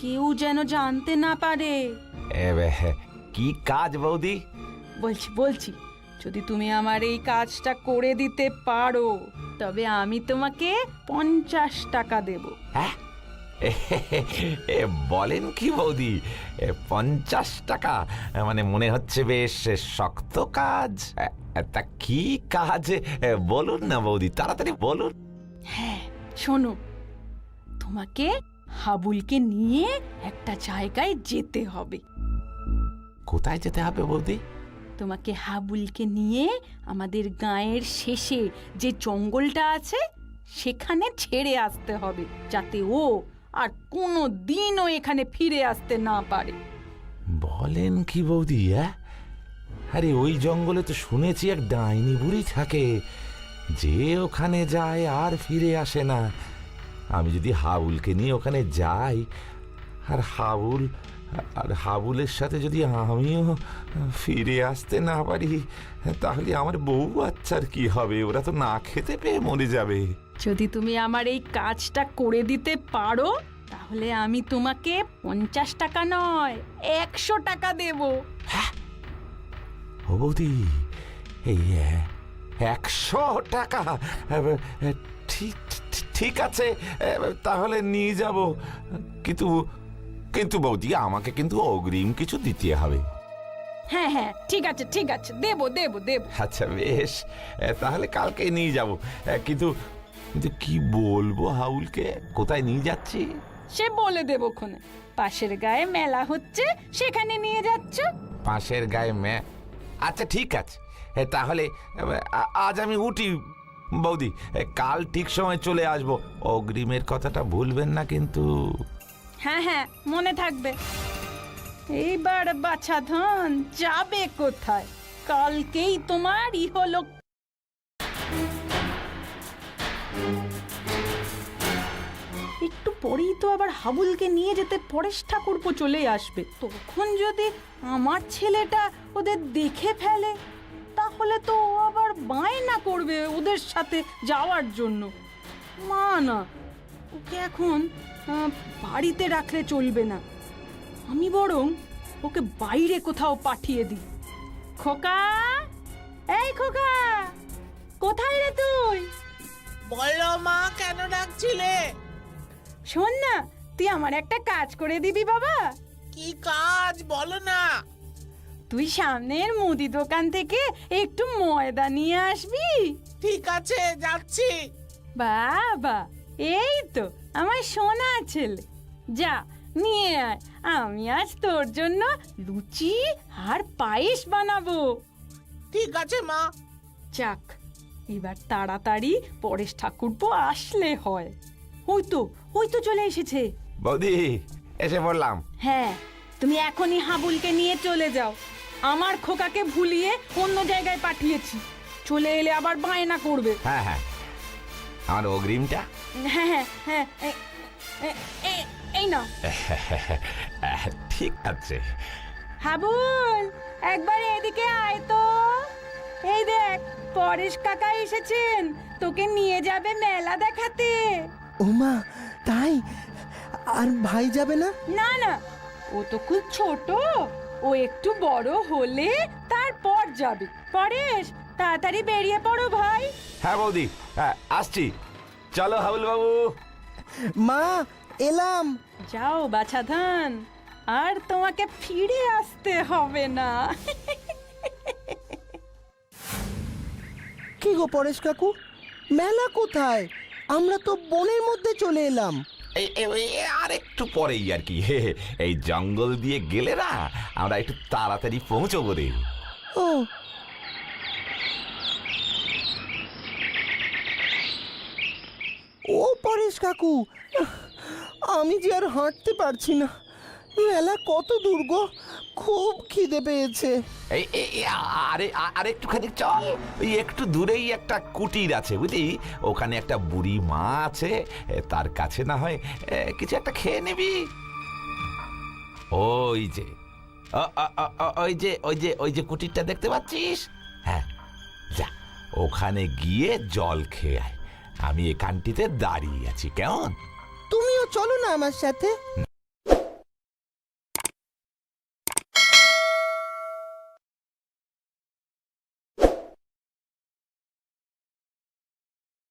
কেউ যেন জানতে না পারে। কি কাজ বৌদি? বলছি যদি তুমি আমার এই কাজটা করে দিতে পারো তবে আমি তোমাকে 50 টাকা দেব। হ্যাঁ, বলেন কি বৌদি, 50 টাকা? মানে মনে হচ্ছে বেশ শক্ত কাজ। তা কি কাজ বলুন না বৌদি, তাড়াতাড়ি বলুন। হ্যাঁ শোনো, তোমাকে হাবুলকে নিয়ে একটা জায়গায় যেতে হবে। কোথায় যেতে হবে বৌদি? তোমাকে হাবুলকে নিয়ে আমাদের গাঁয়ের শেষে যে জঙ্গলটা আছে সেখানে ছেড়ে আসতে হবে, যাতে ও আর কোনো দিনও এখানে ফিরে আসতে না পারে। বলেন কি বৌদি? আরে ওই জঙ্গলে তো শুনেছি এক ডাইনি বুড়ি থাকে, যে ওখানে যায় আর ফিরে আসে না। আমি যদি হাবুলকে নিয়ে ওখানে যাই আর হাবুলের সাথে যদি আমিও ফিরে আসতে না পারি, তাহলে আমার বউ বাচ্চার কি হবে? ওরা তো না খেতে পেয়ে মরে যাবে। যদি তুমি আমার এই কাজটা করে দিতে পারো তাহলে আমি তোমাকে 50 টাকা নয় 100 টাকা দেব। ও বৌদি, এই 100 টাকা? ঠিক আছে, তাহলে নিয়ে যাব। কিন্তু বৌদি, আমাকে কিন্তু অগ্রিম কিছু দিতে হবে। হ্যাঁ হ্যাঁ ঠিক আছে দেব। আচ্ছা বেশ, তাহলে কালকে নিয়ে যাব। কিন্তু কি বলবো হাউলকে, কোথায় নিয়ে যাচ্ছি? সে বলে দেবো ক্ষণে। পাশের গায়ে মেলা হচ্ছে, সেখানে নিয়ে যাচ্ছ। পাশের গায়ে আচ্ছা ঠিক আছে, তাহলে আজ আমি উঠি বৌদি। কাল ঠিক সময় চলে আসবো। অগ্রিমের কথাটা ভুলবেন না কিন্তু। হ্যাঁ হ্যাঁ মনে থাকবে। এইবার বাছা ধন যাবে কোথায়? কালকেই তোমার ইহলোক। একটু পরেই তো আবার হাবুলকে নিয়ে যেতে পরেশ ঠাকুরপো চলে আসবে। তখন যদি আমার ছেলেটা ওদের দেখে ফেলে তাহলে তো ও আবার বায়না করবে ওদের সাথে যাওয়ার জন্য। না, ওকে এখন বাড়িতে রাখলে চলবে না। আমি বরং ওকে বাইরে কোথাও পাঠিয়ে দিই। খোকা, এই খোকা, কোথায় রে তুই? বলো মা, কেন ডাকছিলে? শোন না, তুই আমার একটা কাজ করে দিবি বাবা। কি কাজ বলো না? তুই সামনের মুদি দোকান থেকে একটু ময়দা নিয়ে আসবি। ঠিক আছে, যাচ্ছি। বাবা, এই তো আমার সোনা ছেলে, যা নিয়ে আয়। আমি আজ তোর জন্য লুচি আর পায়েস বানাবো। ঠিক আছে মা। যাক, এবার তাড়াতাড়ি পরেশ ঠাকুরপো আসলে হয়। ওই তো চলে এসেছে। বৌদি, এসে বললাম। হ্যাঁ, তুমি এখনই হাবুলকে নিয়ে চলে যাও। আমার খোকাকে ভুলিয়ে অন্য জায়গায় পাঠিয়েছি। চলে এলে আবার বায়না করবে। হ্যাঁ হ্যাঁ, আমার অগ্রিমটা। হ্যাঁ হ্যাঁ হ্যাঁ, এই না। ঠিক আছে। হাবুল, একবার এদিকে আয় তো। এই দেখ, পরেশ কাকা এসেছেন, তোকে নিয়ে যাবে মেলা দেখাতে। ওমা, তাই? আর ভাই যাবে না? না, ও তো খুব ছোট, ও একটু বড় হলে তারপর যাবে। পরেশ, তাড়াতাড়ি বেরিয়ে পড়ো ভাই। হ্যাঁ বৌদি, আসছি। চলো হাবুল বাবু। মা, এলাম। যাও বাছাধন, আর তোমাকে ফিরে আসতে হবে না। কি গো পরেশ কাকু, মেলা কোথায়? আমরা তো বনের মধ্যে চলে এলাম। আর একটু পরেই আর কি। এই জঙ্গল দিয়ে গেলে না আমরা একটু তাড়াতাড়ি পৌঁছবো রে। ও, ও পরেশ কাকু, আমি যে আর হাঁটতে পারছি না। মেলা কত দূর গো, খুব খিদে পেয়েছে। আর একটুখানি চল। ওই একটু দূরেই একটা কুটির আছে বুঝলি, ওখানে একটা বুড়ি মা আছে, তার কাছে না হয় কিছু একটা খেয়ে নিবি। ওই যে কুটিরটা দেখতে পাচ্ছিস? হ্যাঁ, যা ওখানে গিয়ে জল খেয়ে আয়। আমি এখানটিতে দাঁড়িয়ে আছি, কেমন? তুমিও চলো না আমার সাথে।